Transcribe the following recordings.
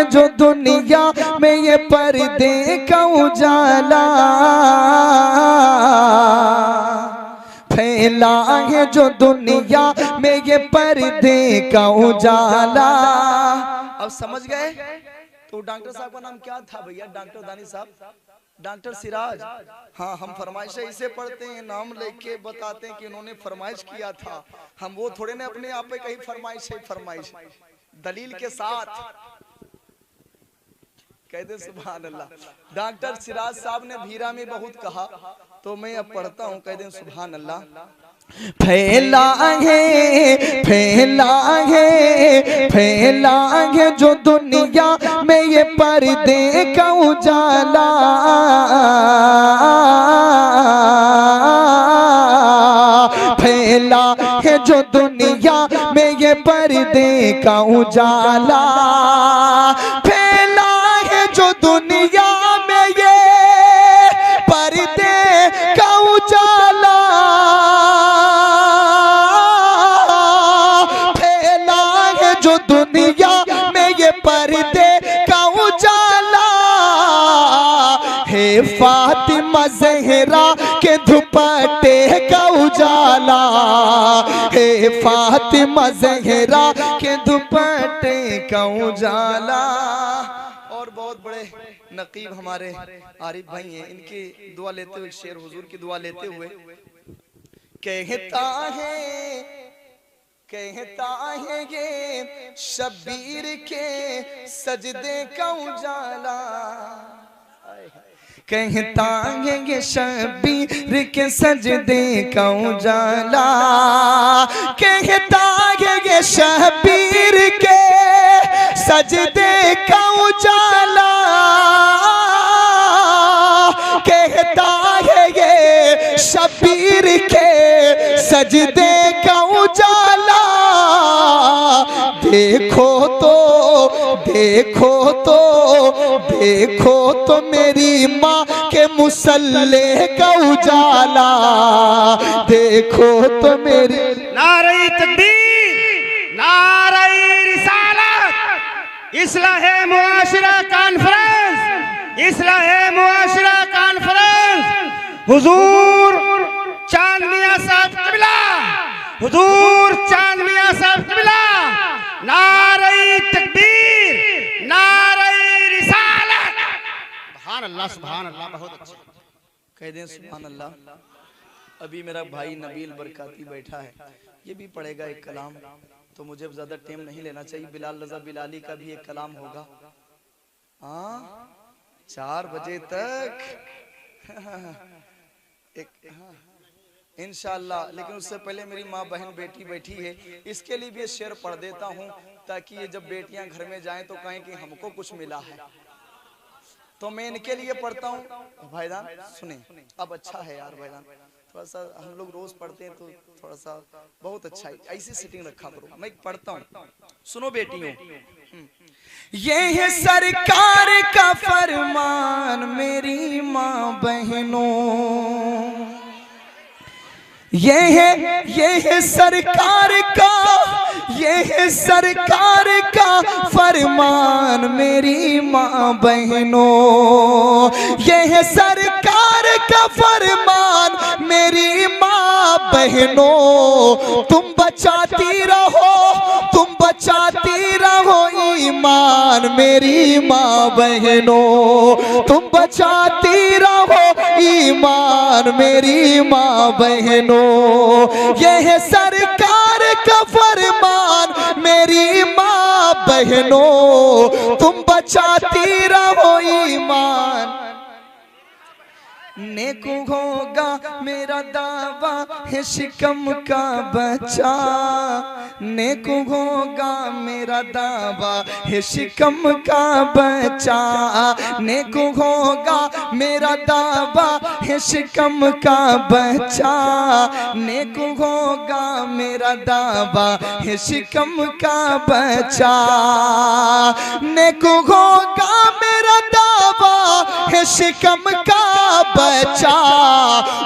जो दुनिया में ये पर्दे का उजाला, फैला है जो दुनिया में ये पर्दे का उजाला। अब समझ गए? तो डॉक्टर साहब का नाम क्या था भैया? डॉक्टर दानी साहब, डॉक्टर सिराज। हाँ, हम फरमाइश इसे पढ़ते हैं, नाम लेके बताते हैं कि इन्होंने फरमाइश किया था। हम वो थोड़े ने अपने आप पे कहीं फरमाइश है, फरमाइश दलील के साथ कहते सुभान अल्लाह। डॉक्टर सिराज साहब ने भीरा में बहुत कहा, तो मैं अब पढ़ता हूँ, कहते सुभान अल्लाह। फैला है, फैला है, फैला है जो दुनिया में ये पर्दे का उजाला, फैला है जो दुनिया में ये पर्दे का उजाला, फैला है जो दुनिया में ये पर्दे का उजाला, फैला है जो दुनिया में ये पर्दे का उजाला, है फातिमा ज़हरा के दुपट्टे का उजाला, है फातिमा ज़हरा के दुपट्टे का उजाला। और बहुत बड़े नकीब हमारे आरिफ भाई हैं, इनकी दुआ लेते हुए, शेर हुजूर की दुआ लेते हुए कहता है ये शबीर के सजदे का उजाला, कहता है ये शबीर के सजदे का उजाला, कहता है ये शबीर के सजदे का उजाला, कहता है ये शबीर के सजदे का उजाला। देखो तो, देखो तो, देखो तो मेरी माँ के मुसल्ले का उजाला, देखो तो मेरी। नारे तकबीर, नारे रिसालत, इस्लाह मुआशरा कॉन्फ्रेंस, इस्लाह मुआशरा कॉन्फ्रेंस, हुजूर चांद मियां साहब क़िबला, हुजूर चांद मियां साहब क़िबला, नारे तकबीर, नारे रिसालत। सुभान अल्लाह, सुभान अल्लाह, बहुत अच्छा कह दें सुभान अल्लाह। अभी मेरा भाई नबील बरकाती बैठा है, ये भी पढ़ेगा एक कलाम, तो मुझे ज्यादा टाइम नहीं लेना चाहिए। बिलाल रजा बिलाली का भी एक कलाम होगा, हाँ 4 बजे तक एक इंशाअल्लाह। लेकिन उससे पहले मेरी माँ बहन बेटी बैठी है, इसके लिए भी ये शेर पढ़ देता हूँ, ताकि ये जब बेटियां घर में जाएं तो कहें कि हमको कुछ मिला है। तो मैं इनके लिए पढ़ता हूँ। भाईजान सुने, अब अच्छा है यार भाईजान, थोड़ा सा हम लोग रोज पढ़ते हैं तो थोड़ा सा बहुत अच्छा है, ऐसी सेटिंग रखा करो। मैं पढ़ता हूँ, सुनो बेटियों। ये है सरकार का फरमान मेरी माँ बहनों, ये है सरकार का, ये है सरकार का फरमान मेरी माँ बहनों, ये है सरकार का फरमान मेरी माँ बहनों। तुम बचाती रहो, तुम बचाती रहो ईमान मेरी माँ बहनों, तुम बचाती रहो ईमान मेरी माँ बहनों। ये है सरकार का फरमान मेरी माँ बहनों, तुम बचाती रहो ईमान। नेक होगा मेरा दावा है शिकम का बच्चा, नेक होगा मेरा दावा है शिकम का बच्चा, नेक होगा मेरा दावा है शिकम का बच्चा, नेक होगा मेरा दावा है शिकम का बच्चा, नेक होगा मेरा दावा है शिकम का बच्चा।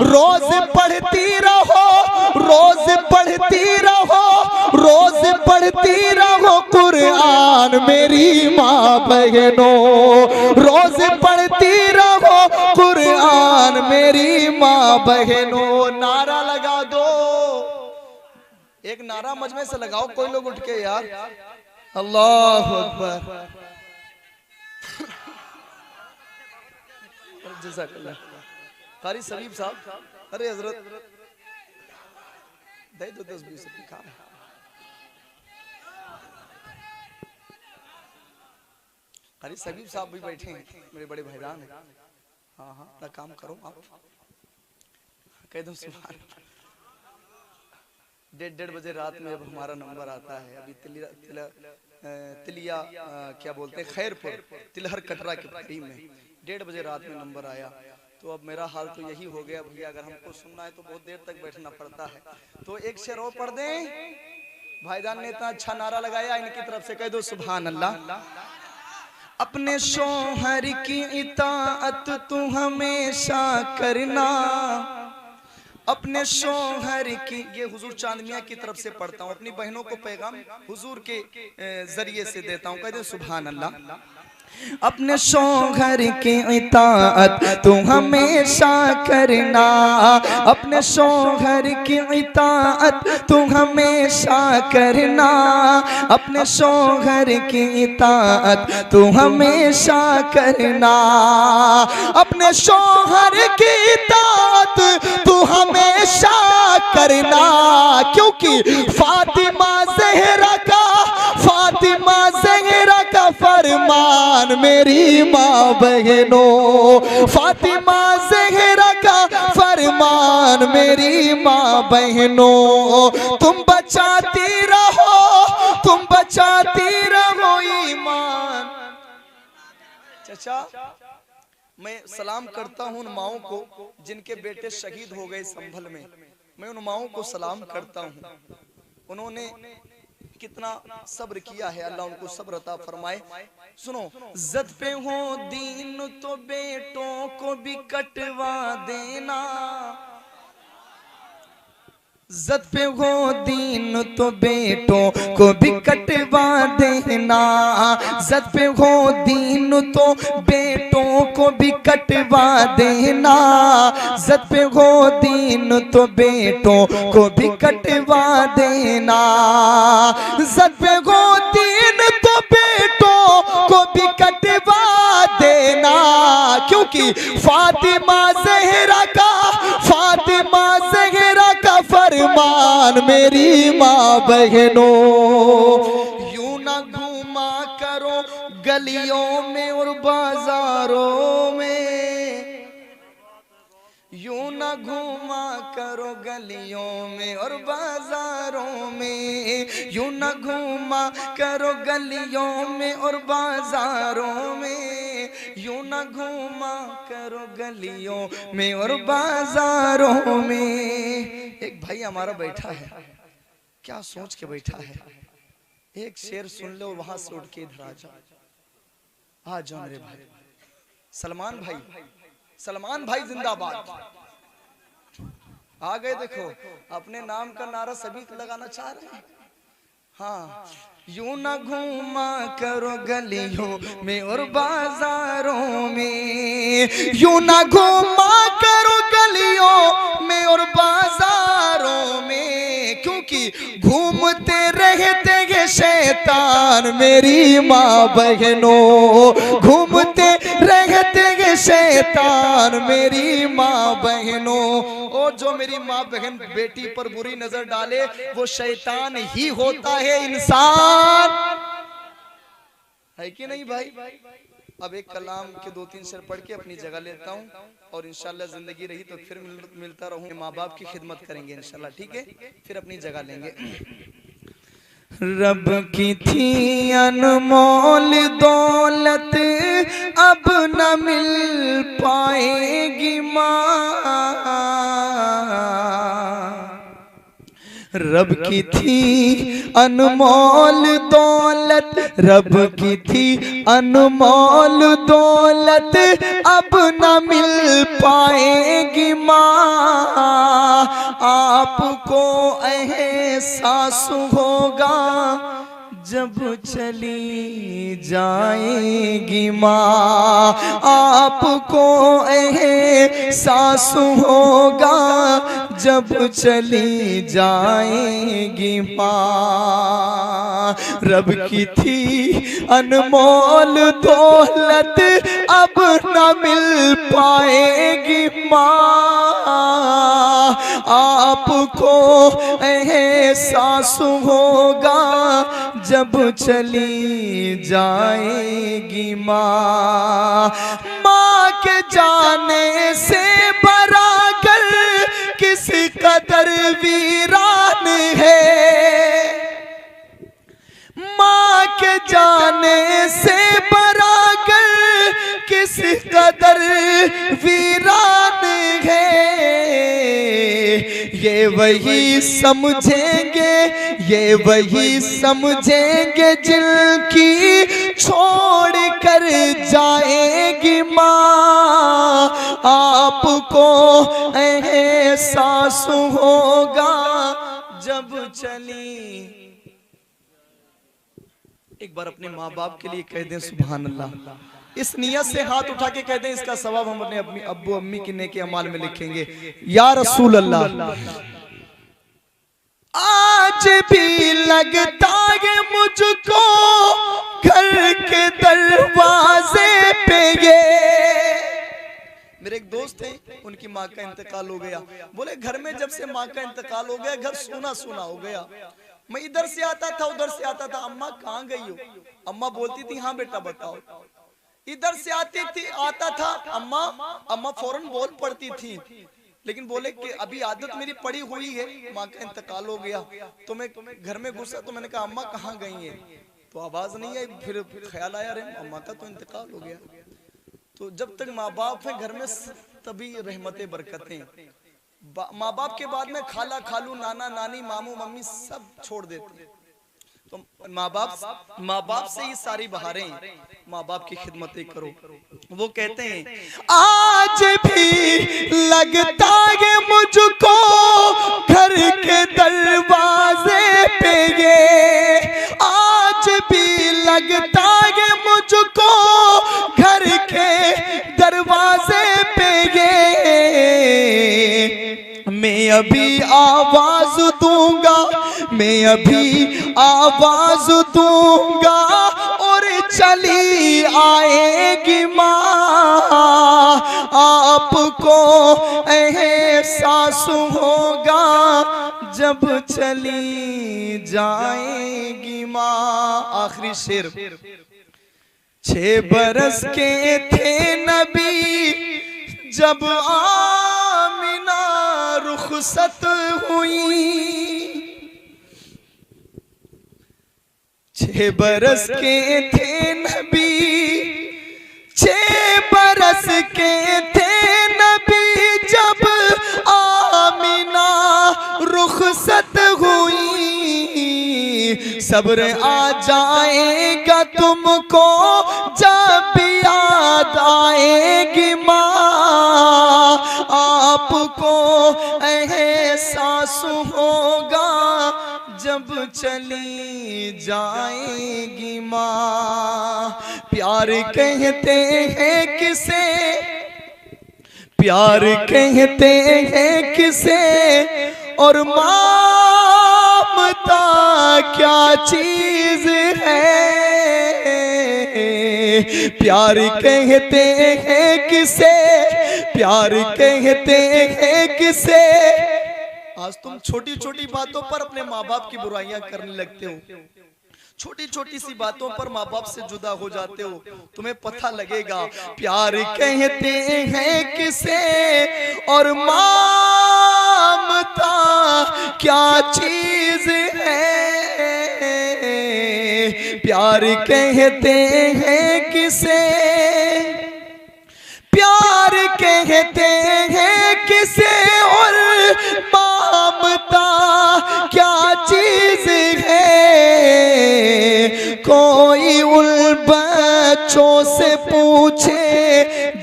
रोज पढ़ती रहो, रोज पढ़ती रहो, रोज पढ़ती रहो कुरान मेरी माँ बहनों, रोज पढ़ती रहो कुरान मेरी माँ बहनों। नारा लगा दो, एक नारा मजमे से लगाओ कोई लोग उठ के यार, अल्लाह अकबर। जज़ाकल्लाह। कारी सलीम साहब, अरे हजरत दे दो 10-20 रुपये। कारी सलीम साहब भी बैठे हैं, मेरे बड़े भाईजान हैं। हाँ हाँ, अपना काम करो आप, कह दो सुभान। 1:30 बजे रात में अब हमारा नंबर आता है। अभी तिलिया क्या बोलते हैं, खैरपुर तिलहर कटरा के करीब में 1:30 बजे रात में नंबर आया। तो अब मेरा हाल तो यही हो गया भैया, अगर हमको सुनना है तो बहुत देर तक बैठना पड़ता है। तो एक शेर और पढ़ दें। भाईजान ने इतना अच्छा नारा लगाया, इनकी तरफ से कह दो सुभान अल्लाह। अपने शौहर की इताअत तू हमेशा करना, अपने शौहर की, ये हुजूर चांदमिया की तरफ से पढ़ता हूँ, अपनी बहनों को पैगाम हुजूर के जरिए से देता हूँ, कहते सुभान अल्लाह। अपने शौहर की इताअत तू हमेशा करना, अपने शौहर की इताअत तू हमेशा करना, अपने शौहर की इताअत तू हमेशा करना, अपने शौहर की इताअत तू हमेशा करना। क्योंकि फातिमा ज़हरा का, फातिमा ज़हरा का फरमान मेरी माँ बहनों, फातिमा ज़हरा का फरमान मेरी माँ बहनों। तुम बचाती रहो, तुम बचाती रहो ईमान। चाचा, मैं सलाम करता हूँ उन माओं को जिनके बेटे शहीद हो गए संभल में। मैं उन माओं को सलाम करता हूँ, उन्होंने कितना सब्र किया है, अल्लाह उनको सब्र अता फरमाए। सुनो, जद पे हो दीन तो बेटों को भी कटवा देना, जद पे हो दीन तो बेटों को भी कटवा देना, जद पे हो दीन तो बेटों को भी कटवा देना, जद पे हो दीन तो बेटों को भी कटवा देना, जद पे हो दीन तो बेटों को भी कटवा देना। क्योंकि फातिमा ज़हरा का, फातिमा ज़हरा का फरमान मेरी माँ बहनों। यूं ना घूमा करो गलियों में और बाजारों में, यूं ना घूमा करो गलियों में और बाजारों में, यूं ना घूमा करो गलियों में और बाजारों में, यूं ना घूमा करो गलियों में और बाजारों में। एक भाई हमारा बैठा है, क्या सोच के बैठा है, एक शेर सुन लो, वहां से उठ के इधर आ जाओ। आ जाओ मेरे भाई सलमान भाई, सलमान भाई जिंदाबाद। आ गए, देखो अपने नाम का नारा सभी लगाना चाह रहे हैं। हाँ, यूं ना घूमा करो गलियों में और बाजारों में, यूं ना घूमा करो गलियों में और बाजारों में। क्योंकि घूमते रहते हैं शैतान मेरी माँ बहनों, घूमते रहते हैं शैतान मेरी माँ बहनों। और जो मेरी माँ बहन बेटी पर बुरी नजर डाले वो शैतान ही होता है, इंसान है कि नहीं भाई। अब एक कलाम के 2-3 शेर पढ़ के अपनी जगह लेता हूँ, और इंशाल्लाह जिंदगी रही तो फिर मिलता रहूँ, माँ बाप की खिदमत करेंगे इंशाल्लाह, ठीक है, फिर अपनी जगह लेंगे। रब की थी अनमोल दौलत अब न मिल पाएगी माँ, रब की थी अनमोल दौलत, रब की थी अनमोल दौलत, अब न मिल पाएगी माँ। आपको एहसास होगा जब चली जाएगी माँ। आपको एहसास होगा जब चली जाएगी माँ। रब की थी अनमोल दौलत, अब न मिल पाएगी माँ। आपको एहसास होगा जब चली जाएगी माँ। माँ के जाने से बराबर किस कदर वीरान है। माँ के जाने से बराबर किस कदर वीरान है। ये वही समझेंगे, ये वही समझेंगे जिनकी छोड़ कर जाएगी माँ। आपको एहसास होगा जब चली। एक बार अपने माँ बाप के लिए कह दें सुभान अल्लाह। इस नियत से हाथ उठा के कह दें, इसका सवाब हम अपने अपनी अब्बू अम्मी के नेके अमाल में लिखेंगे। या रसूल अल्लाह। आज भी लगता है मुझको घर के दरवाजे पे ये। मेरे एक दोस्त हैं, उनकी माँ का इंतकाल हो गया। बोले घर में जब से माँ का इंतकाल हो गया घर सूना सूना हो गया। मैं इधर से आता था उधर से आता था, अम्मा कहाँ गई हो? अम्मा बोलती थी हाँ बेटा बताओ। इधर से आती थी आता था अम्मा, अम्मा फौरन बोल पड़ती थी। लेकिन बोले कि अभी आदत मेरी पड़ी हुई है, माँ का इंतकाल हो गया तो मैं घर में घुसा तो मैंने कहा अम्मा कहाँ गई है? तो आवाज नहीं आई। फिर ख्याल आया अरे अम्मा का तो इंतकाल हो गया। तो जब तक माँ बाप है घर में तभी रहमतें बरकतें। माँ बाप के बाद में खाला खालू नाना नानी मामू मम्मी सब छोड़ देते हैं। तो माँ बाप से ही सारी बहारें। माँ बाप की खिदमतें करो। वो कहते हैं आज भी लगता है मुझको घर के दरवाजे पे ये। आज भी लगता है मुझको घर के दरवाजे पे ये। मैं अभी आवाज दूंगा, मैं अभी आवाज दूंगा और चली आएगी माँ। आपको एहसास होगा जब चली जाएगी माँ। आखिरी शेर। 6 बरस के थे नबी जब आमिना रुखसत हुई। 6 बरस के थे नबी, 6 बरस के थे नबी जब आमिना रुखसत हुई। सब्र आ जाएगा तुमको जब याद आएगी माँ। आपको एहसास होगा जब चली जाएगी माँ। प्यार कहते हैं किसे, प्यार कहते हैं किसे और ममता क्या चीज है। प्यार कहते हैं किसे, प्यार कहते हैं किसे। आज तुम छोटी छोटी बातों पर अपने माँ बाप की बुराइयां करने लगते हो। छोटी छोटी सी बातों पर माँ बाप से जुदा हो जाते हो, तुम्हें पता लगेगा प्यार कहते हैं किसे और ममता क्या चीज है। प्यार कहते हैं किसे, प्यार कहते हैं किसे और ममता क्या कोई उन बच्चों से पूछे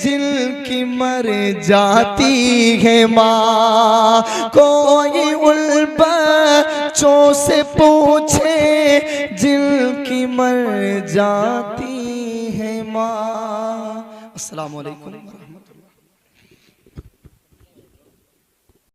जिनकी मर जाती है माँ, कोई उन बच्चों से पूछे जिनकी मर जाती है माँ। अस्सलाम वालेकुम।